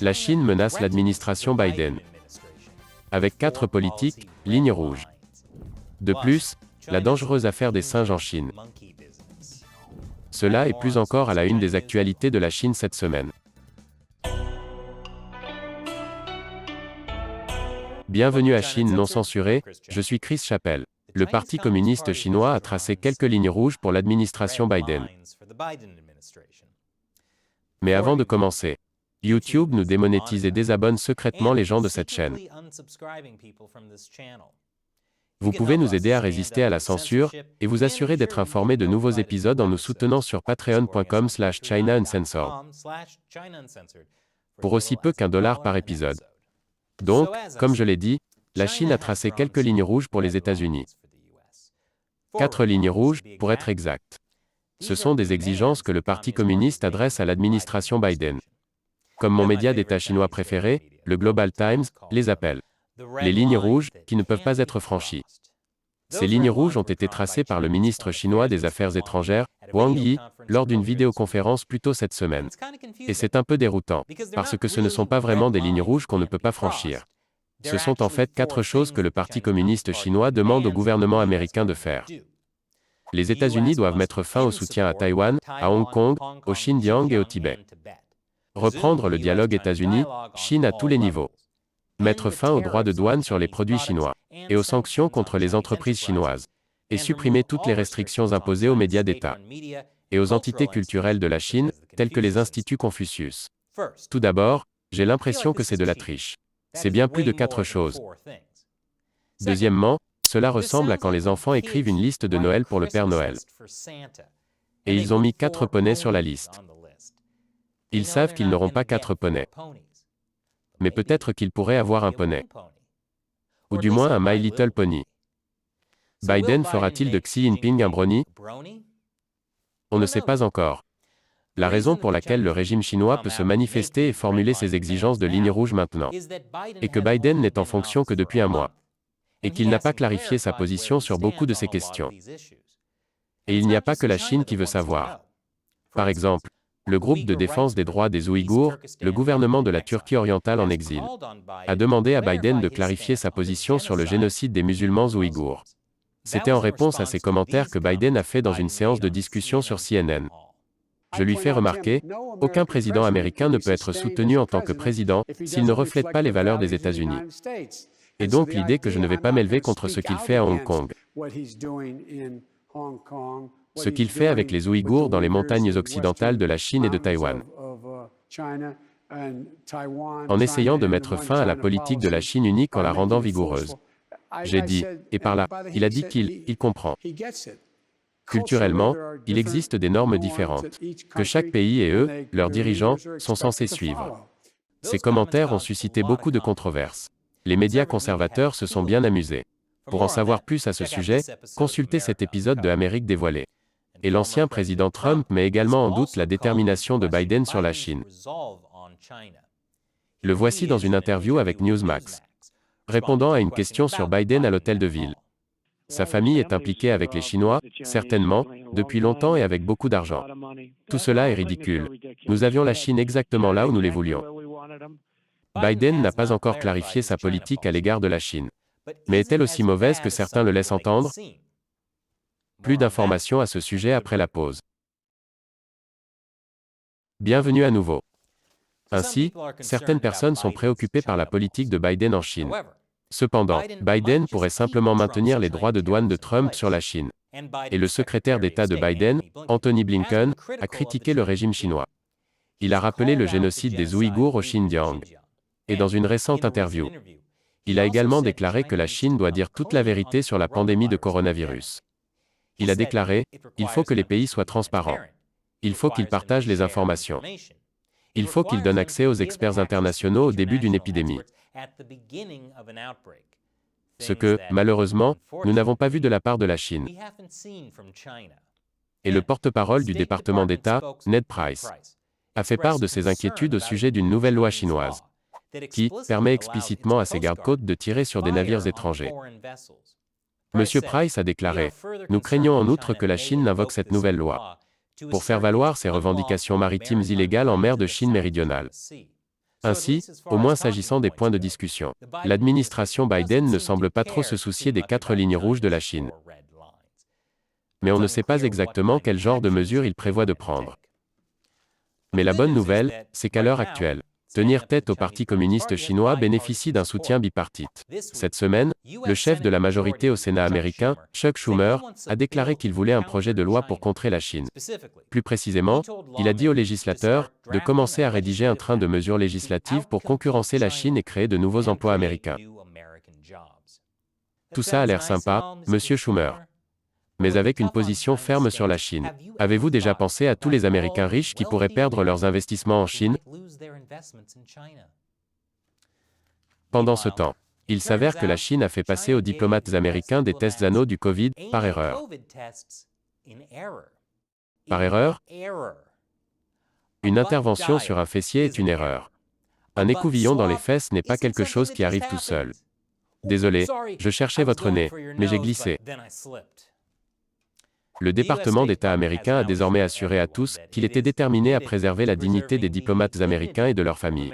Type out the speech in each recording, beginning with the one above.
La Chine menace l'administration Biden. Avec 4 politiques, lignes rouges. De plus, la dangereuse affaire des singes en Chine. Cela et plus encore à la une des actualités de la Chine cette semaine. Bienvenue à Chine non censurée, je suis Chris Chappell. Le Parti communiste chinois a tracé quelques lignes rouges pour l'administration Biden. Mais avant de commencer, YouTube nous démonétise et désabonne secrètement les gens de cette chaîne. Vous pouvez nous aider à résister à la censure, et vous assurer d'être informé de nouveaux épisodes en nous soutenant sur patreon.com/China Uncensored. Pour aussi peu qu'$1 par épisode. Donc, comme je l'ai dit, la Chine a tracé quelques lignes rouges pour les États-Unis. 4 lignes rouges, pour être exact. Ce sont des exigences que le Parti communiste adresse à l'administration Biden. Comme mon média d'État chinois préféré, le Global Times, les appelle. Les lignes rouges, qui ne peuvent pas être franchies. Ces lignes rouges ont été tracées par le ministre chinois des Affaires étrangères, Wang Yi, lors d'une vidéoconférence plus tôt cette semaine. Et c'est un peu déroutant, parce que ce ne sont pas vraiment des lignes rouges qu'on ne peut pas franchir. Ce sont en fait 4 choses que le Parti communiste chinois demande au gouvernement américain de faire. Les États-Unis doivent mettre fin au soutien à Taïwan, à Hong Kong, au Xinjiang et au Tibet. Reprendre le dialogue États-Unis-Chine à tous les niveaux. Mettre fin aux droits de douane sur les produits chinois, et aux sanctions contre les entreprises chinoises. Et supprimer toutes les restrictions imposées aux médias d'État. Et aux entités culturelles de la Chine, telles que les instituts Confucius. Tout d'abord, j'ai l'impression que c'est de la triche. C'est bien plus de 4 choses. Deuxièmement, cela ressemble à quand les enfants écrivent une liste de Noël pour le Père Noël. Et ils ont mis 4 poneys sur la liste. Ils savent qu'ils n'auront pas 4 poneys. Mais peut-être qu'ils pourraient avoir un poney. Ou du moins un My Little Pony. Biden fera-t-il de Xi Jinping un brownie? On ne sait pas encore. La raison pour laquelle le régime chinois peut se manifester et formuler ses exigences de ligne rouge maintenant, est que Biden n'est en fonction que depuis un mois. Et qu'il n'a pas clarifié sa position sur beaucoup de ces questions. Et il n'y a pas que la Chine qui veut savoir. Par exemple, le groupe de défense des droits des Ouïghours, le gouvernement de la Turquie orientale en exil, a demandé à Biden de clarifier sa position sur le génocide des musulmans ouïghours. C'était en réponse à ces commentaires que Biden a fait dans une séance de discussion sur CNN. Je lui fais remarquer, aucun président américain ne peut être soutenu en tant que président s'il ne reflète pas les valeurs des États-Unis. Et donc l'idée que je ne vais pas m'élever contre ce qu'il fait à Hong Kong. Ce qu'il fait avec les Ouïghours dans les montagnes occidentales de la Chine et de Taïwan. En essayant de mettre fin à la politique de la Chine unique en la rendant vigoureuse. J'ai dit, et par là, il a dit qu'il comprend. Culturellement, il existe des normes différentes, que chaque pays et eux, leurs dirigeants, sont censés suivre. Ces commentaires ont suscité beaucoup de controverses. Les médias conservateurs se sont bien amusés. Pour en savoir plus à ce sujet, consultez cet épisode de Amérique dévoilée. Et l'ancien président Trump met également en doute la détermination de Biden sur la Chine. Le voici dans une interview avec Newsmax, répondant à une question sur Biden à l'hôtel de ville. Sa famille est impliquée avec les Chinois, certainement, depuis longtemps et avec beaucoup d'argent. Tout cela est ridicule. Nous avions la Chine exactement là où nous les voulions. Biden n'a pas encore clarifié sa politique à l'égard de la Chine. Mais est-elle aussi mauvaise que certains le laissent entendre? Plus d'informations à ce sujet après la pause. Bienvenue à nouveau. Ainsi, certaines personnes sont préoccupées par la politique de Biden en Chine. Cependant, Biden pourrait simplement maintenir les droits de douane de Trump sur la Chine. Et le secrétaire d'État de Biden, Antony Blinken, a critiqué le régime chinois. Il a rappelé le génocide des Ouïghours au Xinjiang. Et dans une récente interview, il a également déclaré que la Chine doit dire toute la vérité sur la pandémie de coronavirus. Il a déclaré, il faut que les pays soient transparents. Il faut qu'ils partagent les informations. Il faut qu'ils donnent accès aux experts internationaux au début d'une épidémie. Ce que, malheureusement, nous n'avons pas vu de la part de la Chine. Et le porte-parole du département d'État, Ned Price, a fait part de ses inquiétudes au sujet d'une nouvelle loi chinoise, qui permet explicitement à ses gardes-côtes de tirer sur des navires étrangers. Monsieur Price a déclaré, « Nous craignons en outre que la Chine n'invoque cette nouvelle loi pour faire valoir ses revendications maritimes illégales en mer de Chine méridionale. » Ainsi, au moins s'agissant des points de discussion, l'administration Biden ne semble pas trop se soucier des 4 lignes rouges de la Chine. Mais on ne sait pas exactement quel genre de mesures il prévoit de prendre. Mais la bonne nouvelle, c'est qu'à l'heure actuelle, tenir tête au Parti communiste chinois bénéficie d'un soutien bipartite. Cette semaine, le chef de la majorité au Sénat américain, Chuck Schumer, a déclaré qu'il voulait un projet de loi pour contrer la Chine. Plus précisément, il a dit aux législateurs de commencer à rédiger un train de mesures législatives pour concurrencer la Chine et créer de nouveaux emplois américains. Tout ça a l'air sympa, Monsieur Schumer. Mais avec une position ferme sur la Chine. Avez-vous déjà pensé à tous les Américains riches qui pourraient perdre leurs investissements en Chine? Pendant ce temps, il s'avère que la Chine a fait passer aux diplomates américains des tests anneaux du Covid, par erreur. Par erreur? Une intervention sur un fessier est une erreur. Un écouvillon dans les fesses n'est pas quelque chose qui arrive tout seul. Désolé, je cherchais votre nez, mais j'ai glissé. Le département d'État américain a désormais assuré à tous qu'il était déterminé à préserver la dignité des diplomates américains et de leurs familles,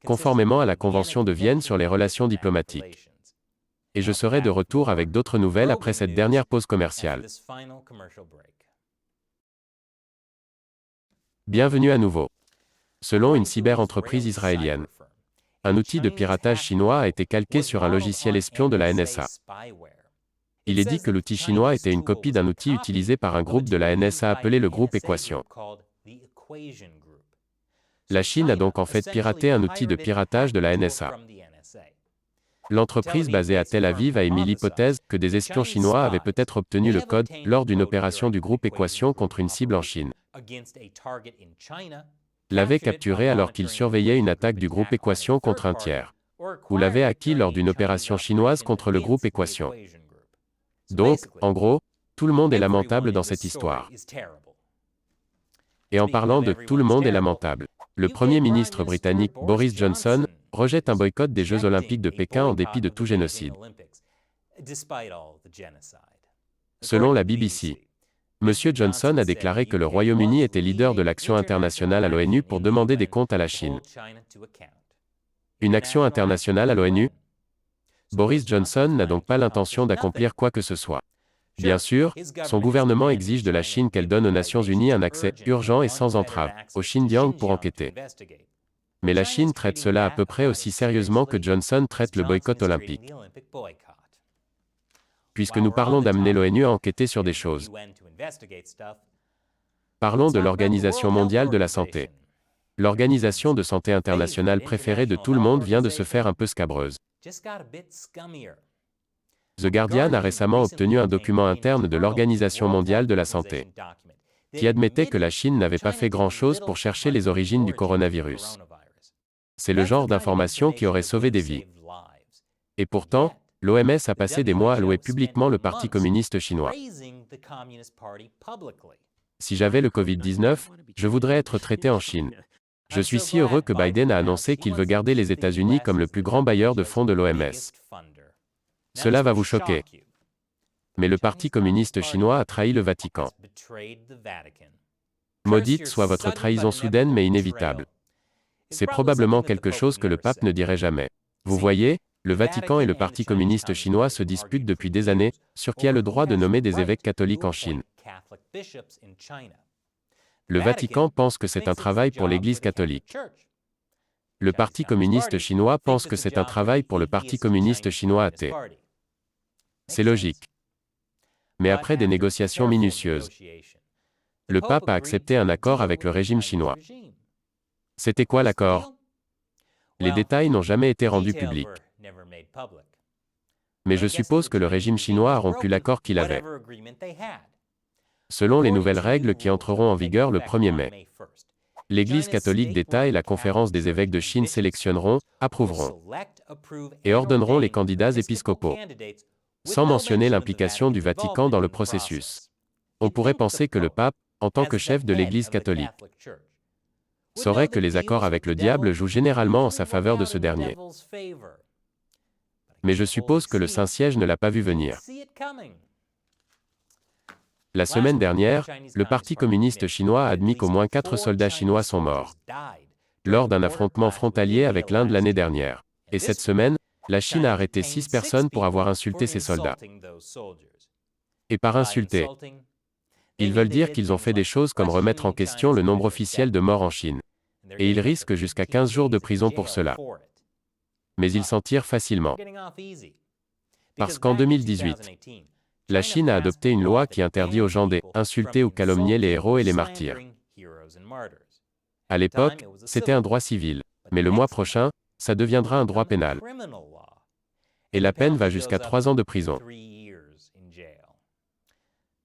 conformément à la Convention de Vienne sur les relations diplomatiques. Et je serai de retour avec d'autres nouvelles après cette dernière pause commerciale. Bienvenue à nouveau. Selon une cyber-entreprise israélienne, un outil de piratage chinois a été calqué sur un logiciel espion de la NSA. Il est dit que l'outil chinois était une copie d'un outil utilisé par un groupe de la NSA appelé le groupe Équation. La Chine a donc en fait piraté un outil de piratage de la NSA. L'entreprise basée à Tel Aviv a émis l'hypothèse que des espions chinois avaient peut-être obtenu le code lors d'une opération du groupe Équation contre une cible en Chine. L'avaient capturé alors qu'il surveillait une attaque du groupe Équation contre un tiers, ou l'avait acquis lors d'une opération chinoise contre le groupe Équation. Donc, en gros, tout le monde est lamentable dans cette histoire. Et en parlant de tout le monde est lamentable, le Premier ministre britannique, Boris Johnson, rejette un boycott des Jeux olympiques de Pékin en dépit de tout génocide. Selon la BBC, M. Johnson a déclaré que le Royaume-Uni était leader de l'action internationale à l'ONU pour demander des comptes à la Chine. Une action internationale à l'ONU? Boris Johnson n'a donc pas l'intention d'accomplir quoi que ce soit. Bien sûr, son gouvernement exige de la Chine qu'elle donne aux Nations Unies un accès urgent et sans entrave au Xinjiang pour enquêter. Mais la Chine traite cela à peu près aussi sérieusement que Johnson traite le boycott olympique. Puisque nous parlons d'amener l'ONU à enquêter sur des choses. Parlons de l'Organisation mondiale de la santé. L'organisation de santé internationale préférée de tout le monde vient de se faire un peu scabreuse. The Guardian a récemment obtenu un document interne de l'Organisation mondiale de la santé, qui admettait que la Chine n'avait pas fait grand-chose pour chercher les origines du coronavirus. C'est le genre d'information qui aurait sauvé des vies. Et pourtant, l'OMS a passé des mois à louer publiquement le Parti communiste chinois. Si j'avais le Covid-19, je voudrais être traité en Chine. Je suis si heureux que Biden a annoncé qu'il veut garder les États-Unis comme le plus grand bailleur de fonds de l'OMS. Cela va vous choquer. Mais le Parti communiste chinois a trahi le Vatican. Maudite soit votre trahison soudaine mais inévitable. C'est probablement quelque chose que le pape ne dirait jamais. Vous voyez, le Vatican et le Parti communiste chinois se disputent depuis des années sur qui a le droit de nommer des évêques catholiques en Chine. Le Vatican pense que c'est un travail pour l'Église catholique. Le Parti communiste chinois pense que c'est un travail pour le Parti communiste chinois athée. C'est logique. Mais après des négociations minutieuses, le pape a accepté un accord avec le régime chinois. C'était quoi l'accord? Les détails n'ont jamais été rendus publics. Mais je suppose que le régime chinois a rompu l'accord qu'il avait. Selon les nouvelles règles qui entreront en vigueur le 1er mai. L'Église catholique d'État et la conférence des évêques de Chine sélectionneront, approuveront et ordonneront les candidats épiscopaux, sans mentionner l'implication du Vatican dans le processus. On pourrait penser que le pape, en tant que chef de l'Église catholique, saurait que les accords avec le diable jouent généralement en sa faveur de ce dernier. Mais je suppose que le Saint-Siège ne l'a pas vu venir. La semaine dernière, le Parti communiste chinois a admis qu'au moins 4 soldats chinois sont morts lors d'un affrontement frontalier avec l'Inde l'année dernière. Et cette semaine, la Chine a arrêté 6 personnes pour avoir insulté ces soldats. Et par insulter, ils veulent dire qu'ils ont fait des choses comme remettre en question le nombre officiel de morts en Chine. Et ils risquent jusqu'à 15 jours de prison pour cela. Mais ils s'en tirent facilement. Parce qu'en 2018, la Chine a adopté une loi qui interdit aux gens d'insulter ou calomnier les héros et les martyrs. À l'époque, c'était un droit civil. Mais le mois prochain, ça deviendra un droit pénal. Et la peine va jusqu'à 3 ans de prison.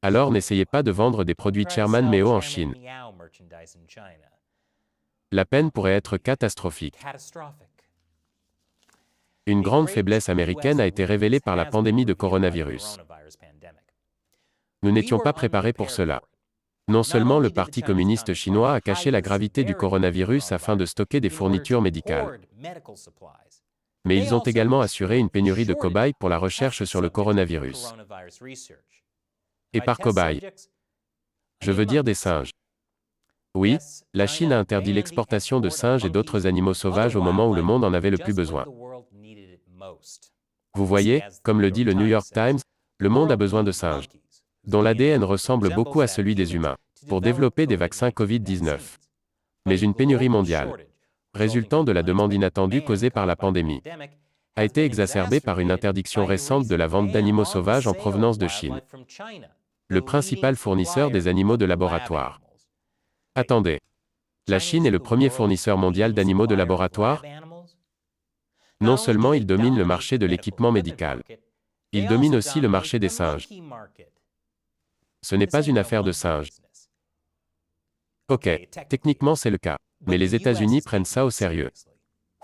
Alors n'essayez pas de vendre des produits Chairman Mao en Chine. La peine pourrait être catastrophique. Une grande faiblesse américaine a été révélée par la pandémie de coronavirus. Nous n'étions pas préparés pour cela. Non seulement le Parti communiste chinois a caché la gravité du coronavirus afin de stocker des fournitures médicales, mais ils ont également assuré une pénurie de cobayes pour la recherche sur le coronavirus. Et par cobayes, je veux dire des singes. Oui, la Chine a interdit l'exportation de singes et d'autres animaux sauvages au moment où le monde en avait le plus besoin. Vous voyez, comme le dit le New York Times, le monde a besoin de singes, dont l'ADN ressemble beaucoup à celui des humains, pour développer des vaccins Covid-19. Mais une pénurie mondiale, résultant de la demande inattendue causée par la pandémie, a été exacerbée par une interdiction récente de la vente d'animaux sauvages en provenance de Chine, le principal fournisseur des animaux de laboratoire. Attendez, la Chine est le premier fournisseur mondial d'animaux de laboratoire? Non seulement il domine le marché de l'équipement médical, il domine aussi le marché des singes. Ce n'est pas une affaire de singes. Ok, techniquement c'est le cas, mais les États-Unis prennent ça au sérieux.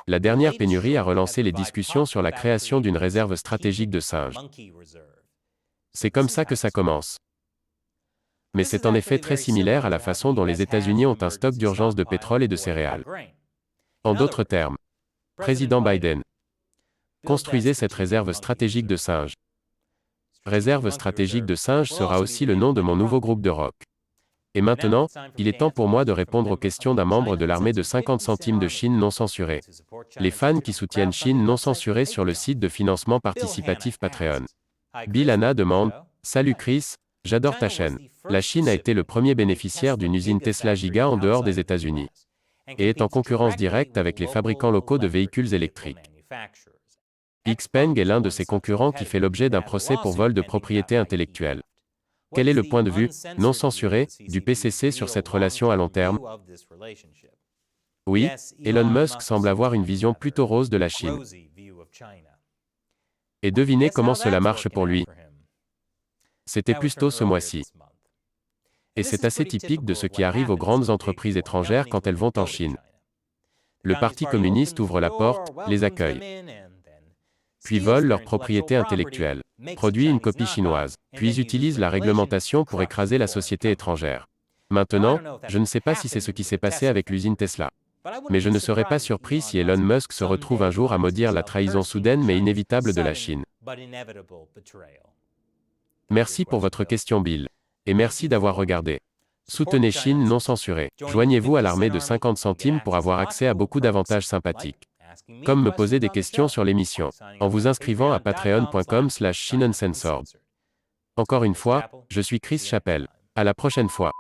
La dernière pénurie a relancé les discussions sur la création d'une réserve stratégique de singes. C'est comme ça que ça commence. Mais c'est en effet très similaire à la façon dont les États-Unis ont un stock d'urgence de pétrole et de céréales. En d'autres termes, Président Biden, construisez cette réserve stratégique de singes. Réserve stratégique de singes sera aussi le nom de mon nouveau groupe de rock. Et maintenant, il est temps pour moi de répondre aux questions d'un membre de l'armée de 50 centimes de Chine non censurée. Les fans qui soutiennent Chine non censurée sur le site de financement participatif Patreon. Bill Hanna demande « Salut Chris, j'adore ta chaîne. La Chine a été le premier bénéficiaire d'une usine Tesla Giga en dehors des États-Unis et est en concurrence directe avec les fabricants locaux de véhicules électriques. Xpeng est l'un de ses concurrents qui fait l'objet d'un procès pour vol de propriété intellectuelle. Quel est le point de vue, non censuré, du PCC sur cette relation à long terme? Oui, Elon Musk semble avoir une vision plutôt rose de la Chine. Et devinez comment cela marche pour lui. C'était plus tôt ce mois-ci. Et c'est assez typique de ce qui arrive aux grandes entreprises étrangères quand elles vont en Chine. Le Parti communiste ouvre la porte, les accueille, puis vole leur propriété intellectuelle, produit une copie chinoise, puis utilise la réglementation pour écraser la société étrangère. Maintenant, je ne sais pas si c'est ce qui s'est passé avec l'usine Tesla. Mais je ne serais pas surpris si Elon Musk se retrouve un jour à maudire la trahison soudaine mais inévitable de la Chine. Merci pour votre question Bill. Et merci d'avoir regardé. Soutenez Chine non censurée. Joignez-vous à l'armée de 50 centimes pour avoir accès à beaucoup d'avantages sympathiques. Comme me poser des questions sur l'émission, en vous inscrivant à patreon.com/ChineUncensored. Encore une fois, je suis Chris Chappell. À la prochaine fois.